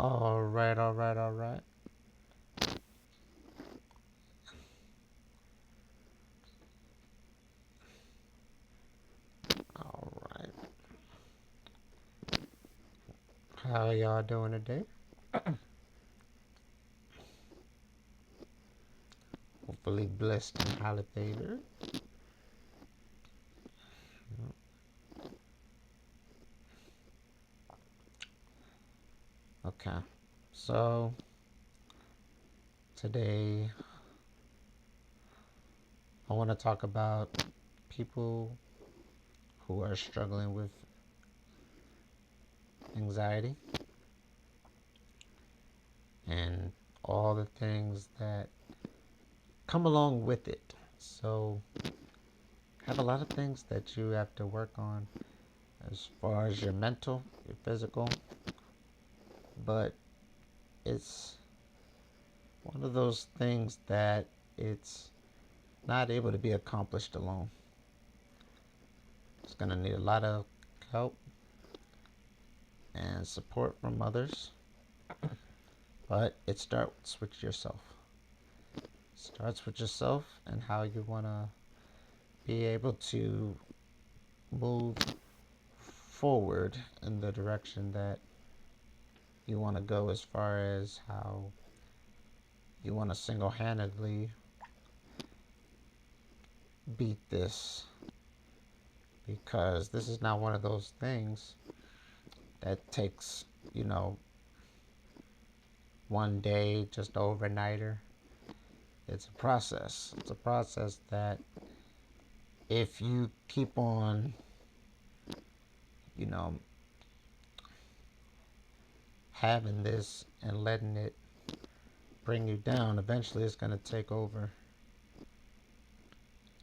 All right, all right, all right. All right. How y'all doing today? Hopefully blessed and highly favored. Okay. So today I want to talk about people who are struggling with anxiety and all the things that come along with it. So have a lot of things that you have to work on as far as your mental, your physical, but it's one of those things that it's not able to be accomplished alone. It's going to need a lot of help and support from others, but it starts with yourself. It starts with yourself and how you want to be able to move forward in the direction that you want to go, as far as how you want to single handedly beat this, because this is not one of those things that takes, you know, one day, just overnighter. It's a process. It's a process that if you keep on, you know, having this and letting it bring you down, eventually it's going to take over.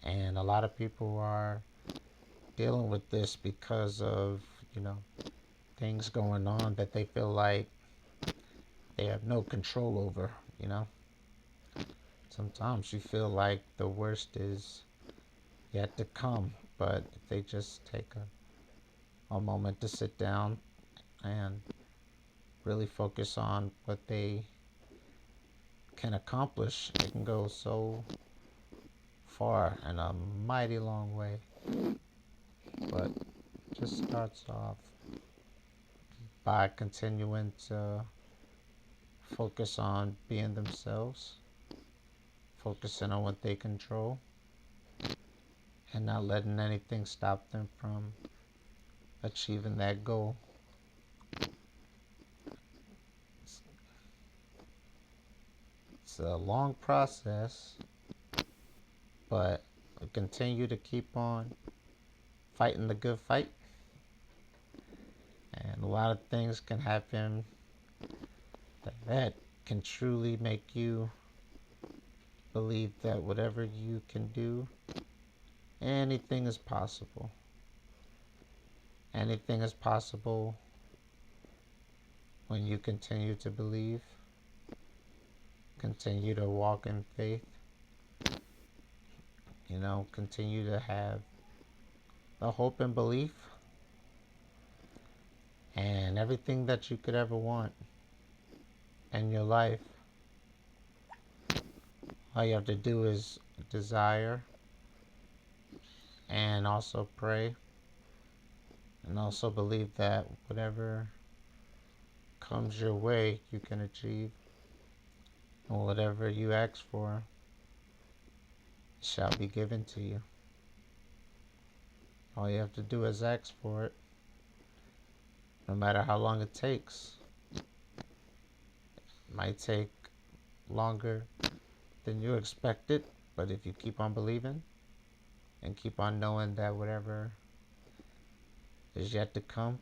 And a lot of people are dealing with this because of, you know, things going on that they feel like they have no control over, you know. Sometimes you feel like the worst is yet to come, but if they just take a moment to sit down and really focus on what they can accomplish, it can go so far and a mighty long way. But just starts off by continuing to focus on being themselves, focusing on what they control, and not letting anything stop them from achieving that goal. It's a long process, but we continue to keep on fighting the good fight. And a lot of things can happen that can truly make you believe that whatever you can do, anything is possible. Anything is possible when you continue to believe, continue to walk in faith, continue to have the hope and belief, and everything that you could ever want in your life. All you have to do is desire and also pray and also believe that whatever comes your way you can achieve, and whatever you ask for shall be given to you. All you have to do is ask for it, no matter how long it takes. It might take longer than you expected, but if you keep on believing and keep on knowing that whatever is yet to come,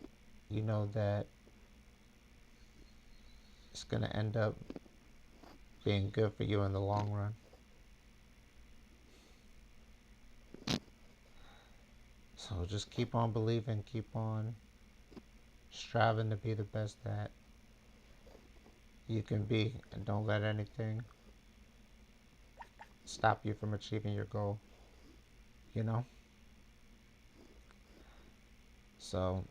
you know that it's going to end up being good for you in the long run. So just keep on believing, keep on striving to be the best that you can be, and don't let anything stop you from achieving your goal, you know? So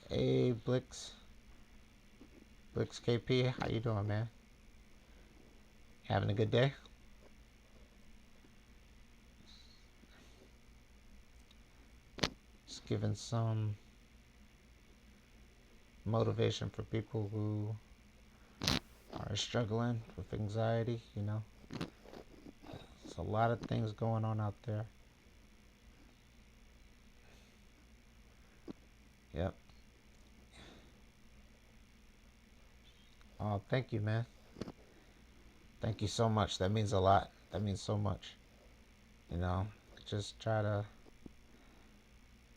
Hey, Blix KP, how you doing, man? Having a good day? Just giving some motivation for people who are struggling with anxiety. There's a lot of things going on out there. Yep. Oh, thank you, man. Thank you so much. That means a lot. That means so much. You know, just try to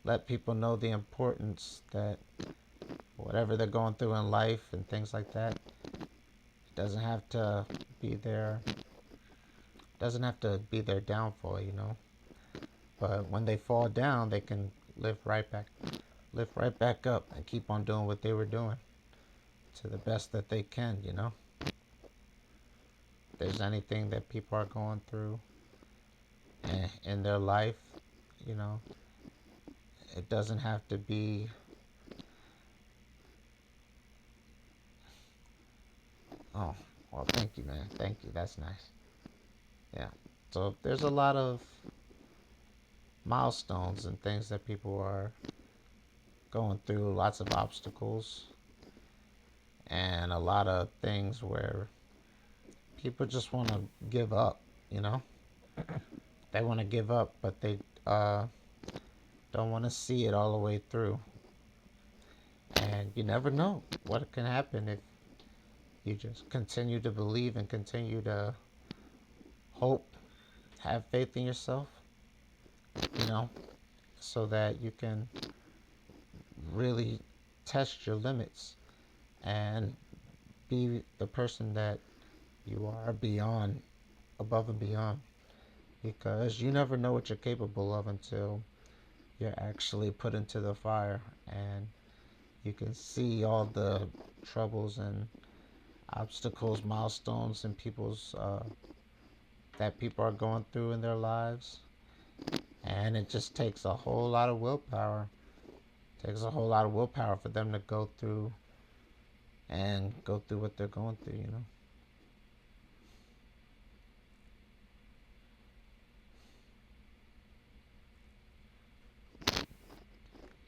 let people know the importance that whatever they're going through in life and things like that, it be their doesn't have to be their downfall. But when they fall down, they can lift right back up and keep on doing what they were doing to the best that they can. If there's anything that people are going through in their life, you know, it doesn't have to be. Oh, well, thank you, man. Thank you. That's nice. Yeah. So there's a lot of milestones and things that people are going through, lots of obstacles, and a lot of things where people just want to give up, you know? They want to give up, but they uh, don't want to see it all the way through. And you never know what can happen if you just continue to believe and continue to hope, have faith in yourself, you know, so that you can really test your limits and be the person that you are above and beyond. Because you never know what you're capable of until you're actually put into the fire and you can see all the troubles and obstacles, milestones, and people's that people are going through in their lives, and it just takes a whole lot of willpower. It takes a whole lot of willpower for them to go through what they're going through.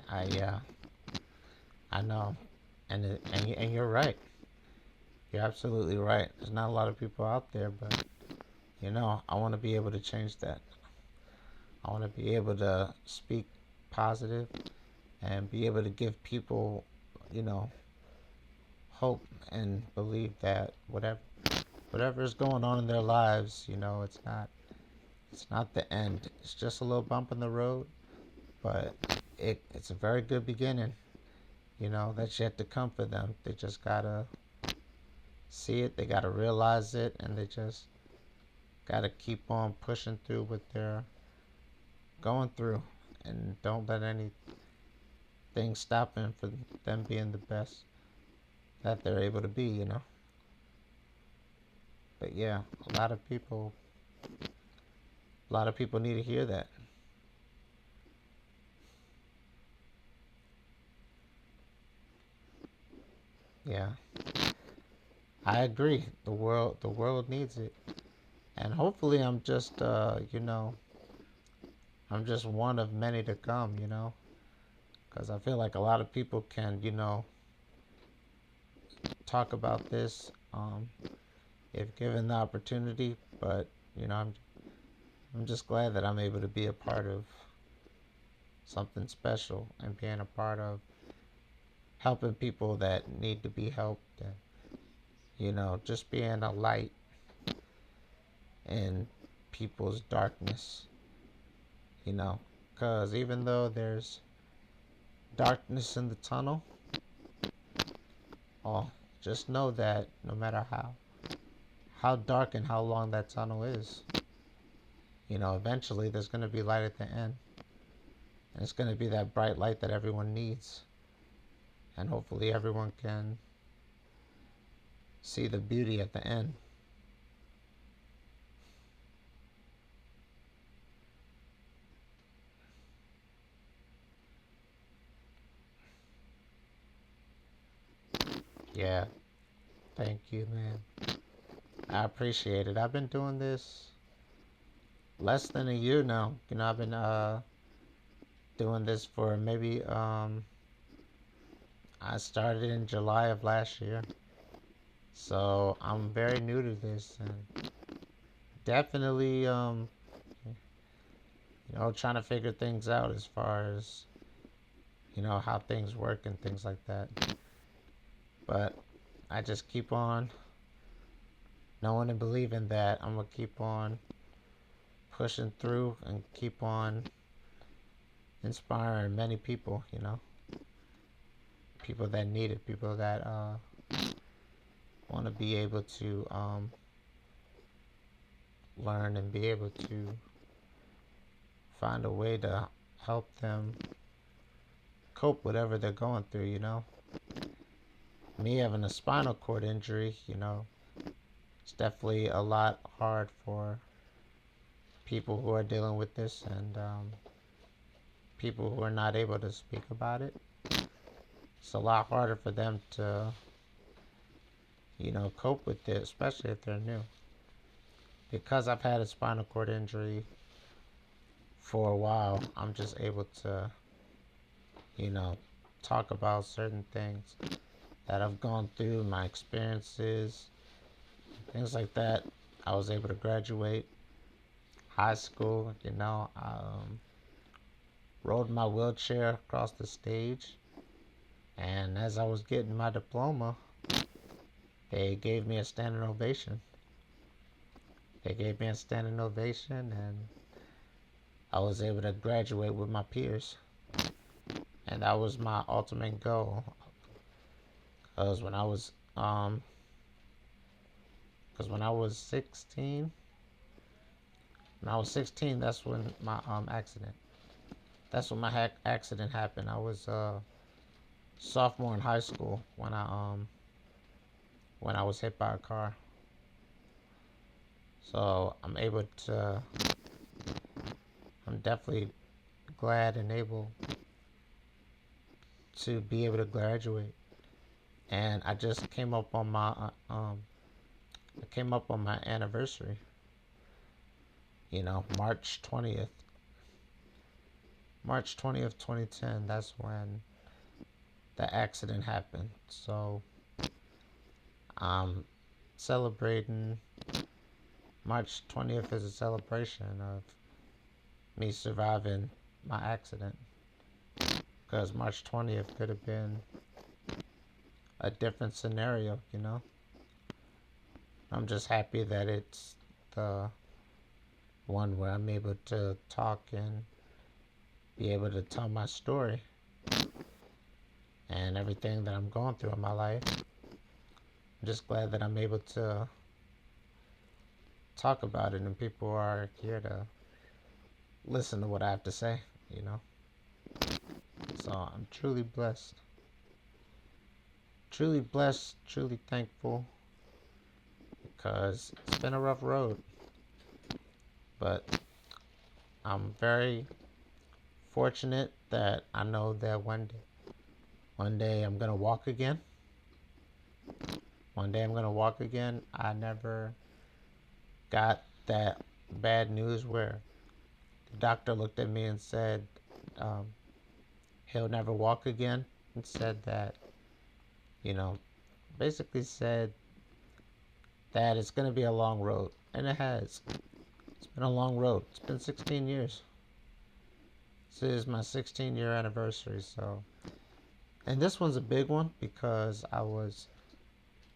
I I know, and you're right. You're absolutely right. There's not a lot of people out there, but I want to be able to change that. I want to be able to speak positive and be able to give people, you know, hope and believe that whatever is going on in their lives, it's not the end. It's just a little bump in the road, but it's a very good beginning. That's yet to come for them. They just gotta see it. They gotta realize it, and they just gotta keep on pushing through what they're going through, and don't let anything stop them from them being the best that they're able to be. But yeah, a lot of people need to hear that. Yeah, I agree. The world needs it, and hopefully, I'm just one of many to come. Because I feel like a lot of people can, talk about this, if given the opportunity. But I'm just glad that I'm able to be a part of something special and being a part of helping people that need to be helped, and just being a light in people's darkness. Because even though there's darkness in the tunnel, oh, just know that no matter how dark and how long that tunnel is, eventually there's going to be light at the end. And it's going to be that bright light that everyone needs. And hopefully everyone can see the beauty at the end. Yeah, thank you, man. I appreciate it. I've been doing this less than a year now. I've been doing this for maybe I started in July of last year. So I'm very new to this and definitely trying to figure things out as far as how things work and things like that. But I just keep on knowing and believing that I'm gonna keep on pushing through and keep on inspiring many people, people that need it, people that want to be able to learn and be able to find a way to help them cope whatever they're going through, Me having a spinal cord injury, it's definitely a lot hard for people who are dealing with this and people who are not able to speak about it. It's a lot harder for them to, cope with it, especially if they're new. Because I've had a spinal cord injury for a while, I'm just able to, you know, talk about certain things that I've gone through, my experiences, things like that. I was able to graduate high school, rode my wheelchair across the stage. And as I was getting my diploma, they gave me a standing ovation. They gave me a standing ovation, and I was able to graduate with my peers. And that was my ultimate goal. Because when I was 16, that's when my accident. That's when my accident happened. I was sophomore in high school when I was hit by a car. So I'm definitely glad and able to be able to graduate. And I just came up on my anniversary. March 20th, 2010. That's when the accident happened. So I'm celebrating. March 20th is a celebration of me surviving my accident. Because March 20th could have been a different scenario. I'm just happy that it's the one where I'm able to talk and be able to tell my story and everything that I'm going through in my life. I'm just glad that I'm able to talk about it and people are here to listen to what I have to say. So I'm truly blessed. Truly blessed, truly thankful because it's been a rough road. But I'm very fortunate that I know that one day I'm gonna walk again. One day I'm gonna walk again. I never got that bad news where the doctor looked at me and said um, he'll never walk again, and said that, you know, basically said that it's gonna be a long road, and it has. It's been a long road. It's been 16 years. This is my 16-year anniversary, so. And this one's a big one because I was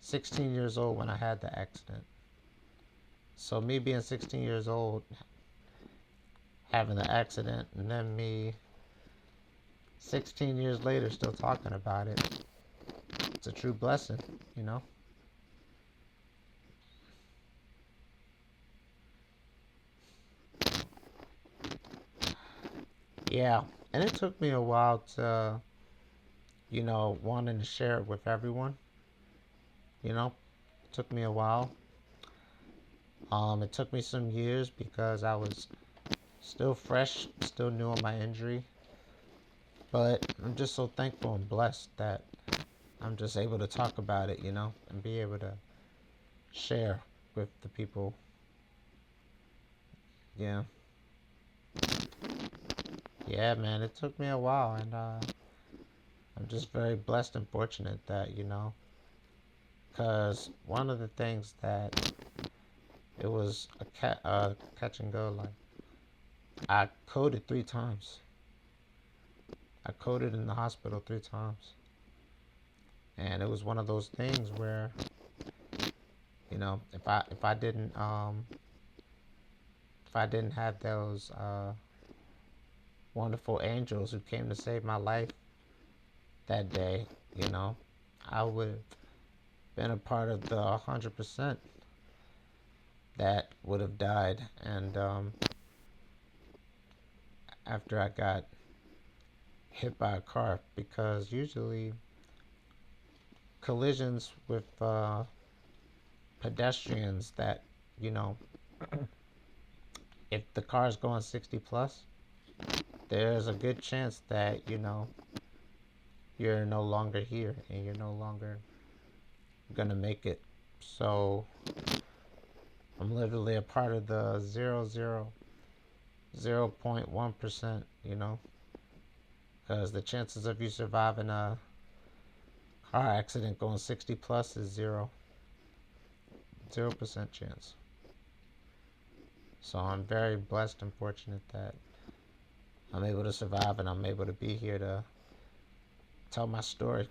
16 years old when I had the accident. So me being 16 years old, having the accident, and then me 16 years later still talking about it, it's a true blessing. Yeah, and it took me a while to, wanting to share it with everyone. It took me a while. It took me some years because I was still fresh, still new on my injury. But I'm just so thankful and blessed that I'm just able to talk about it, and be able to share with the people. Yeah. Yeah, man, it took me a while, and I'm just very blessed and fortunate that, because one of the things that it was catch and go. Like, I coded 3 times. I coded in the hospital 3 times, and it was one of those things where, if I didn't have those wonderful angels who came to save my life that day, you know, I would have been a part of the 100% that would have died. And after I got hit by a car, because usually collisions with pedestrians that, you know, if the car is going 60 plus, there's a good chance that, you're no longer here and you're no longer gonna make it. So I'm literally a part of the 0.1%, because the chances of you surviving a car accident going 60 plus is 0% chance. So I'm very blessed and fortunate that I'm able to survive and I'm able to be here to tell my story.